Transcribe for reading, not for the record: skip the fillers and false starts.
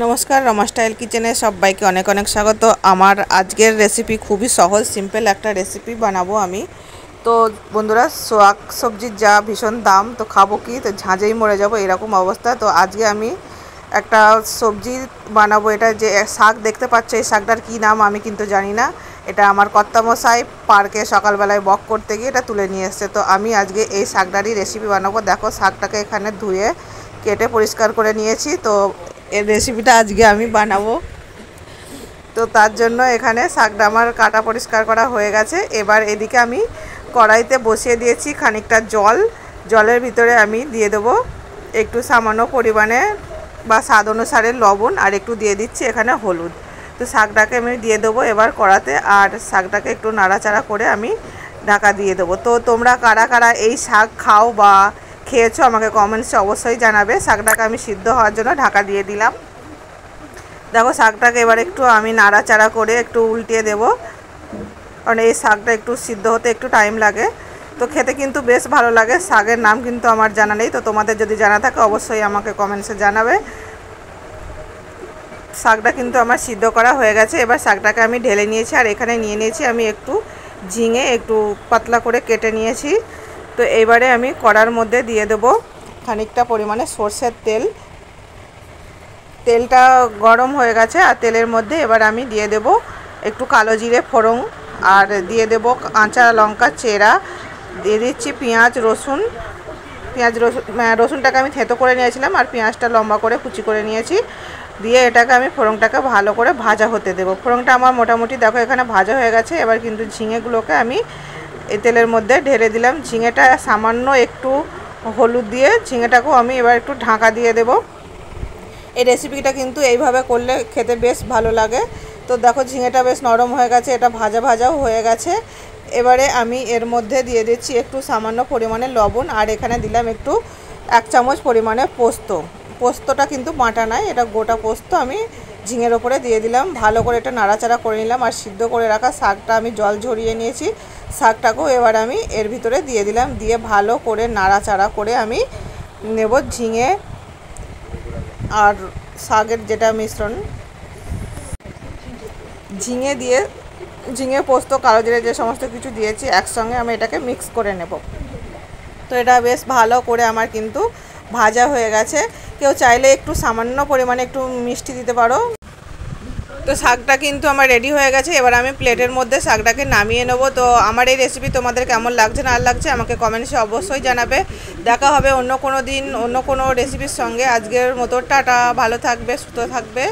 নমস্কার, রমা স্টাইল কিচেনে সবাইকে অনেক অনেক স্বাগত। আমার আজকের রেসিপি খুবই সহজ সিম্পল একটা রেসিপি বানাবো আমি। তো বন্ধুরা, শাক সবজির যা ভীষণ দাম, তো খাবো কি, তো ঝাঁঝেই মরে যাবো এরকম অবস্থা। তো আজকে আমি একটা সবজি বানাবো। এটা যে শাক দেখতে পাচ্ছ, এই শাকটার কী নাম আমি কিন্তু জানি না। এটা আমার কর্তামশাই পার্কে সকালবেলায় বক করতে গিয়ে এটা তুলে নিয়ে এসছে। তো আমি আজকে এই শাকটারই রেসিপি বানাবো। দেখো, শাকটাকে এখানে ধুয়ে কেটে পরিষ্কার করে নিয়েছি। তো এর রেসিপিটা আজকে আমি বানাবো। তো তার জন্য এখানে শাকটা আমার কাটা পরিষ্কার করা হয়ে গেছে। এবার এদিকে আমি কড়াইতে বসিয়ে দিয়েছি খানিকটা জল। জলের ভিতরে আমি দিয়ে দেবো একটু সামান্য পরিমাণে বা স্বাদ অনুসারে লবণ, আর একটু দিয়ে দিচ্ছি এখানে হলুদ। তো শাকটাকে আমি দিয়ে দেবো এবার কড়াতে, আর শাকটাকে একটু নাড়াচাড়া করে আমি ঢাকা দিয়ে দেবো। তো তোমরা কারা কারা এই শাক খাও বা খেয়েছো আমাকে কমেন্টসে অবশ্যই জানাবে। শাকটাকে আমি সিদ্ধ হওয়ার জন্য ঢাকা দিয়ে দিলাম। দেখো, শাকটাকে এবার একটু আমি নাড়াচাড়া করে একটু উল্টিয়ে দেবো, কারণ এই শাকটা একটু সিদ্ধ হতে একটু টাইম লাগে। তো খেতে কিন্তু বেশ ভালো লাগে। শাকের নাম কিন্তু আমার জানা নেই, তো তোমাদের যদি জানা থাকে অবশ্যই আমাকে কমেন্টসে জানাবে। শাকটা কিন্তু আমার সিদ্ধ করা হয়ে গেছে। এবার শাকটাকে আমি ঢেলে নিয়েছি, আর এখানে নিয়ে নিয়েছি আমি একটু ঝিঙে, একটু পাতলা করে কেটে নিয়েছি। তো এবারে আমি কড়ার মধ্যে দিয়ে দেবো খানিকটা পরিমাণে সর্ষের তেল। তেলটা গরম হয়ে গেছে, আর তেলের মধ্যে এবার আমি দিয়ে দেব একটু কালো জিরে ফোড়ন, আর দিয়ে দেব কাঁচা লঙ্কা চেরা, দিয়ে দিচ্ছি পেঁয়াজ রসুন। রসুনটাকে আমি থেঁতো করে নিয়েছিলাম, আর পেঁয়াজটা লম্বা করে কুচি করে নিয়েছি। দিয়ে এটাকে আমি ফোড়নটাকে ভালো করে ভাজা হতে দেবো। ফোড়নটা আমার মোটামুটি দেখো এখানে ভাজা হয়ে গেছে। এবার কিন্তু ঝিঙেগুলোকে আমি এই তেলের মধ্যে ঢেলে দিলাম। ঝিঙেটা সামান্য একটু হলুদ দিয়ে ঝিঙেটাকেও আমি এবার একটু ঢাকা দিয়ে দেবো। এই রেসিপিটা কিন্তু এইভাবে করলে খেতে বেশ ভালো লাগে। তো দেখো, ঝিঙেটা বেশ নরম হয়ে গেছে, এটা ভাজা ভাজাও হয়ে গেছে। এবারে আমি এর মধ্যে দিয়ে দিচ্ছি একটু সামান্য পরিমাণে লবণ, আর এখানে দিলাম একটু 1 চামচ পরিমাণে পোস্ত। পোস্তটা কিন্তু বাটা নয়, এটা গোটা পোস্ত আমি ঝিঙের ওপরে দিয়ে দিলাম। ভালো করে এটা নাড়াচাড়া করে নিলাম, আর সিদ্ধ করে রাখা শাকটা আমি জল ঝরিয়ে নিয়েছি। শাকটাকেও এবার আমি এর ভিতরে দিয়ে দিলাম। দিয়ে ভালো করে নাড়াচাড়া করে আমি নেব ঝিঙে আর শাকের যেটা মিশ্রণ, ঝিঙে পোস্ত কালো জিরে যে সমস্ত কিছু দিয়েছি একসঙ্গে আমি এটাকে মিক্স করে নেব। তো এটা বেশ ভালো করে আমার কিন্তু ভাজা হয়ে গেছে। কেউ চাইলে একটু সামান্য পরিমাণে একটু মিষ্টি দিতে পারো। তো শাকটা কিন্তু আমার রেডি হয়ে গেছে। এবার আমি প্লেটের মধ্যে শাকটাকে নামিয়ে নেব। তো আমার এই রেসিপি তোমাদের কেমন লাগছে না লাগছে আমাকে কমেন্টসে অবশ্যই জানাবে। দেখা হবে অন্য কোনো দিন অন্য কোনো রেসিপির সঙ্গে। আজকের মতো টাটা, ভালো থাকবে, সুস্থ থাকবে।